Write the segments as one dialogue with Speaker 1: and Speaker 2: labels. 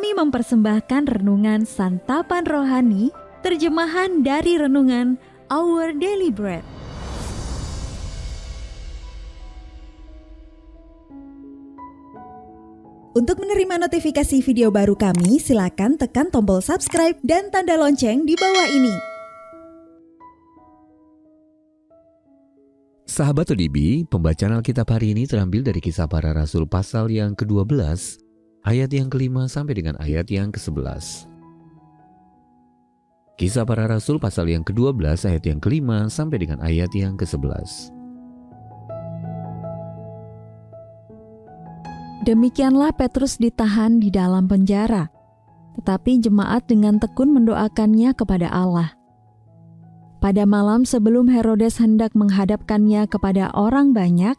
Speaker 1: Kami mempersembahkan renungan Santapan Rohani, terjemahan dari renungan Our Daily Bread.
Speaker 2: Untuk menerima notifikasi video baru kami, silakan tekan tombol subscribe dan tanda lonceng di bawah ini.
Speaker 3: Sahabat ODB, pembacaan Alkitab hari ini terambil dari Kisah Para Rasul pasal yang ke-12, ayat yang ke-5 sampai dengan ayat yang ke-11. Kisah Para Rasul pasal yang ke-12, ayat yang ke-5 sampai dengan ayat yang ke-11.
Speaker 1: Demikianlah Petrus ditahan di dalam penjara, tetapi jemaat dengan tekun mendoakannya kepada Allah. Pada malam sebelum Herodes hendak menghadapkannya kepada orang banyak,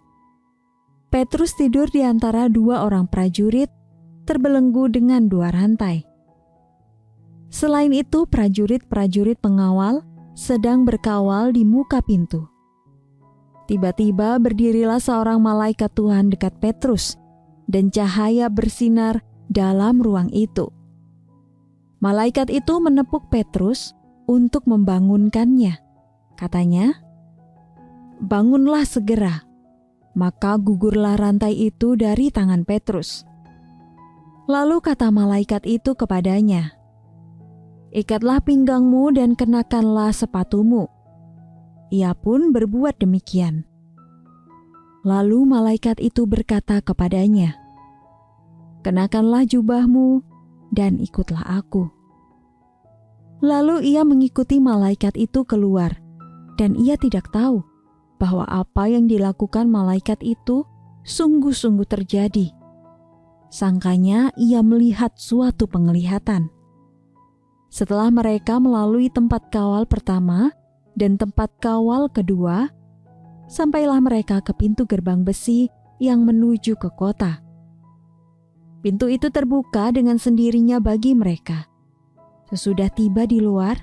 Speaker 1: Petrus tidur di antara dua orang prajurit, terbelenggu dengan dua rantai. Selain itu, prajurit-prajurit pengawal sedang berkawal di muka pintu. Tiba-tiba berdirilah seorang malaikat Tuhan dekat Petrus, dan cahaya bersinar dalam ruang itu. Malaikat itu menepuk Petrus untuk membangunkannya. Katanya, "Bangunlah segera." Maka gugurlah rantai itu dari tangan Petrus. Lalu kata malaikat itu kepadanya, "Ikatlah pinggangmu dan kenakanlah sepatumu." Ia pun berbuat demikian. Lalu malaikat itu berkata kepadanya, "Kenakanlah jubahmu dan ikutlah aku." Lalu ia mengikuti malaikat itu keluar, dan ia tidak tahu bahwa apa yang dilakukan malaikat itu sungguh-sungguh terjadi. Sangkanya ia melihat suatu penglihatan. Setelah mereka melalui tempat kawal pertama dan tempat kawal kedua, sampailah mereka ke pintu gerbang besi yang menuju ke kota. Pintu itu terbuka dengan sendirinya bagi mereka. Sesudah tiba di luar,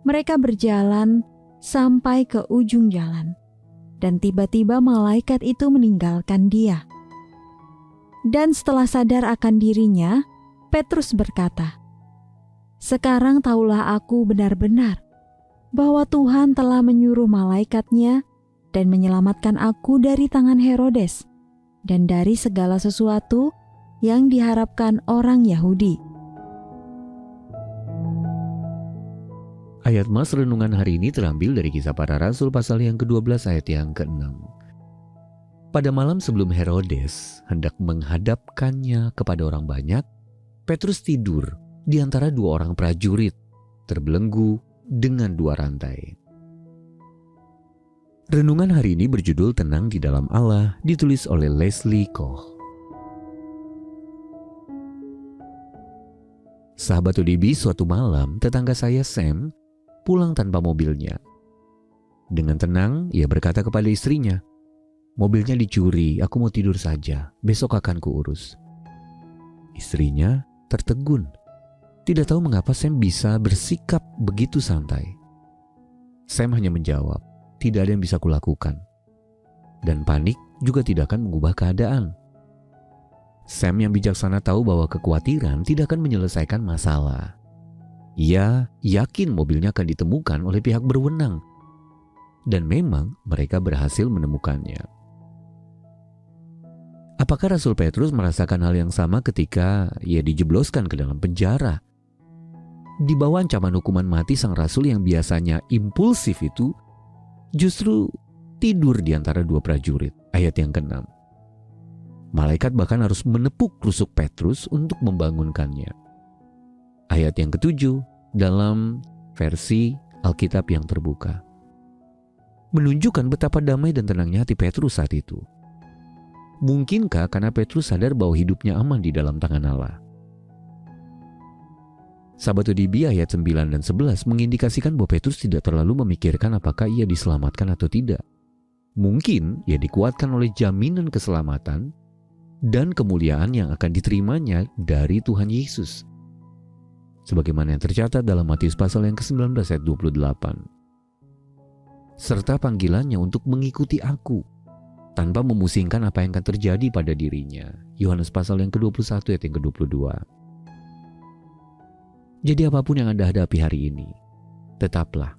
Speaker 1: mereka berjalan sampai ke ujung jalan, dan tiba-tiba malaikat itu meninggalkan dia. Dan setelah sadar akan dirinya, Petrus berkata, "Sekarang tahulah aku benar-benar bahwa Tuhan telah menyuruh malaikatnya dan menyelamatkan aku dari tangan Herodes dan dari segala sesuatu yang diharapkan orang Yahudi."
Speaker 3: Ayat mas renungan hari ini terambil dari Kisah Para Rasul pasal yang ke-12 ayat yang ke-6. Pada malam sebelum Herodes hendak menghadapkannya kepada orang banyak, Petrus tidur di antara dua orang prajurit, terbelenggu dengan dua rantai. Renungan hari ini berjudul Tenang di Dalam Allah, ditulis oleh Leslie Koch. Sahabat ODB, suatu malam tetangga saya Sam pulang tanpa mobilnya. Dengan tenang, ia berkata kepada istrinya, "Mobilnya dicuri, aku mau tidur saja, besok akan kuurus." Istrinya tertegun. Tidak tahu mengapa Sam bisa bersikap begitu santai. Sam hanya menjawab, "Tidak ada yang bisa kulakukan." Dan panik juga tidak akan mengubah keadaan. Sam yang bijaksana tahu bahwa kekhawatiran tidak akan menyelesaikan masalah. Ia yakin mobilnya akan ditemukan oleh pihak berwenang. Dan memang mereka berhasil menemukannya. Apakah Rasul Petrus merasakan hal yang sama ketika ia dijebloskan ke dalam penjara? Di bawah ancaman hukuman mati, sang rasul yang biasanya impulsif itu justru tidur di antara dua prajurit. Ayat yang ke-6. Malaikat bahkan harus menepuk rusuk Petrus untuk membangunkannya. Ayat yang ke-7 dalam versi Alkitab yang terbuka menunjukkan betapa damai dan tenangnya hati Petrus saat itu. Mungkinkah karena Petrus sadar bahwa hidupnya aman di dalam tangan Allah? Sahabat ODB, ayat 9 dan 11 mengindikasikan bahwa Petrus tidak terlalu memikirkan apakah ia diselamatkan atau tidak. Mungkin ia dikuatkan oleh jaminan keselamatan dan kemuliaan yang akan diterimanya dari Tuhan Yesus. Sebagaimana yang tercatat dalam Matius pasal yang ke-19 ayat 28. Serta panggilannya untuk mengikuti aku, tanpa memusingkan apa yang akan terjadi pada dirinya. Yohanes pasal yang ke-21 ayat yang ke-22. Jadi apapun yang Anda hadapi hari ini, tetaplah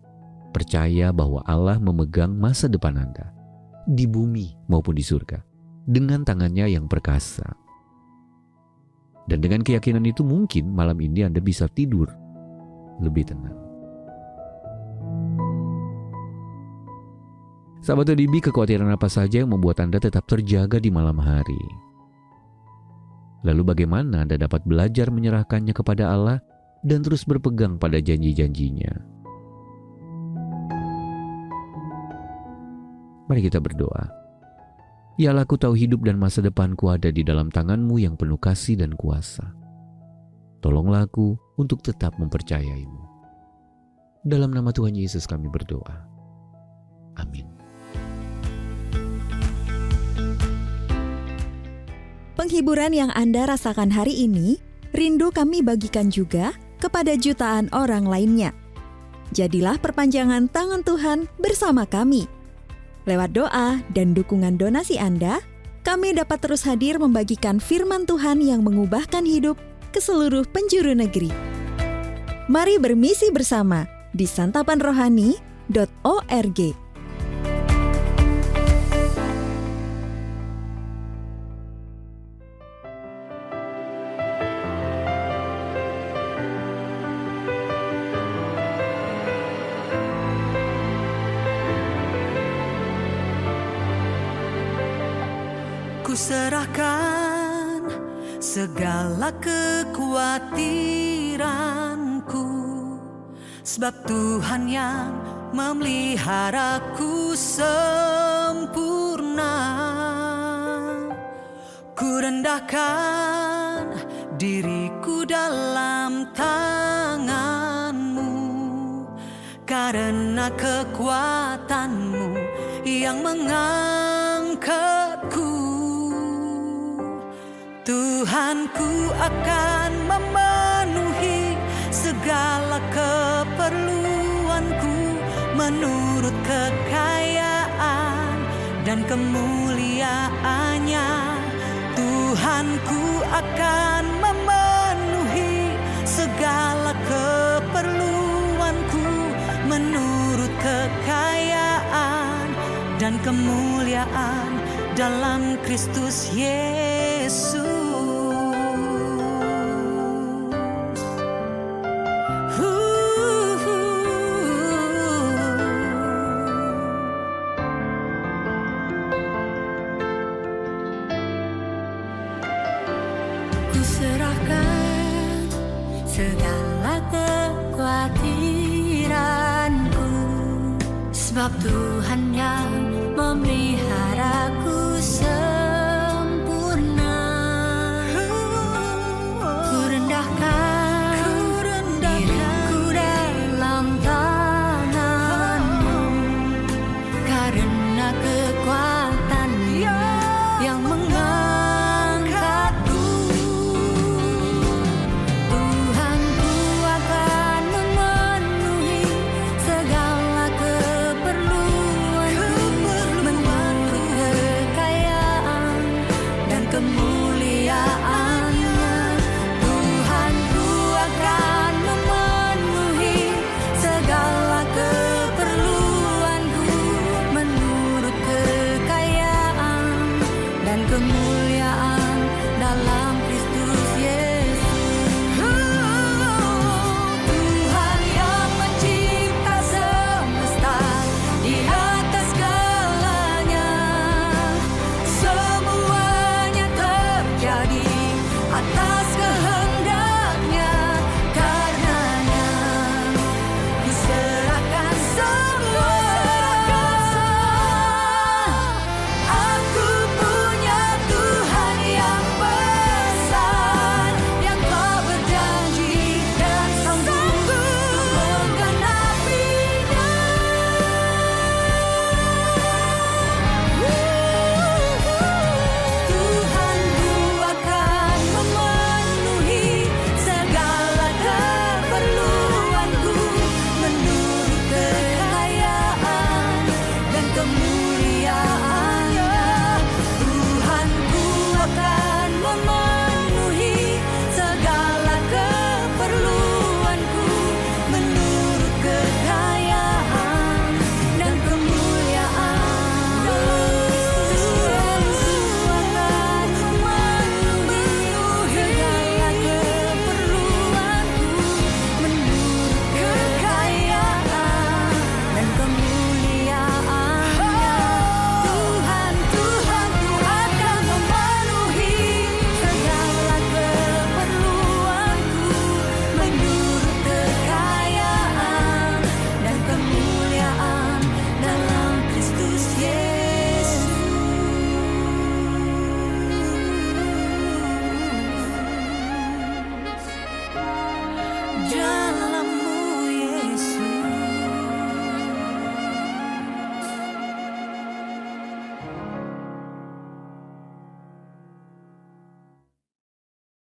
Speaker 3: percaya bahwa Allah memegang masa depan Anda di bumi maupun di surga dengan tangannya yang perkasa. Dan dengan keyakinan itu mungkin malam ini Anda bisa tidur lebih tenang. Sahabat ODB, kekhawatiran apa saja yang membuat Anda tetap terjaga di malam hari? Lalu bagaimana Anda dapat belajar menyerahkannya kepada Allah dan terus berpegang pada janji-janjinya? Mari kita berdoa. Ya Allah, Ku tahu hidup dan masa depanku ada di dalam tangan-Mu yang penuh kasih dan kuasa. Tolonglah aku untuk tetap mempercayai-Mu. Dalam nama Tuhan Yesus kami berdoa. Amin.
Speaker 2: Penghiburan yang Anda rasakan hari ini, rindu kami bagikan juga kepada jutaan orang lainnya. Jadilah perpanjangan tangan Tuhan bersama kami. Lewat doa dan dukungan donasi Anda, kami dapat terus hadir membagikan firman Tuhan yang mengubahkan hidup ke seluruh penjuru negeri. Mari bermisi bersama di santapanrohani.org.
Speaker 4: Ku serahkan segala kekhawatiranku, sebab Tuhan yang memeliharaku sempurna. Ku rendahkan diriku dalam tangan-Mu, karena kekuatan-Mu yang mengangkatku. Tuhanku akan memenuhi segala keperluanku menurut kekayaan dan kemuliaan-Nya. Tuhanku akan memenuhi segala keperluanku menurut kekayaan dan kemuliaan dalam Kristus Yesus. Ku serahkan segala kekhawatiranku, sebab Tuhan yang memeliharaku sempurna. Ku rendahkan diriku dalam tangan-Mu, karena kekuatan-Mu yang mengangkatku. Tuhanku akan memenuhi segala keperluanku menurut kekayaan dan kemuliaan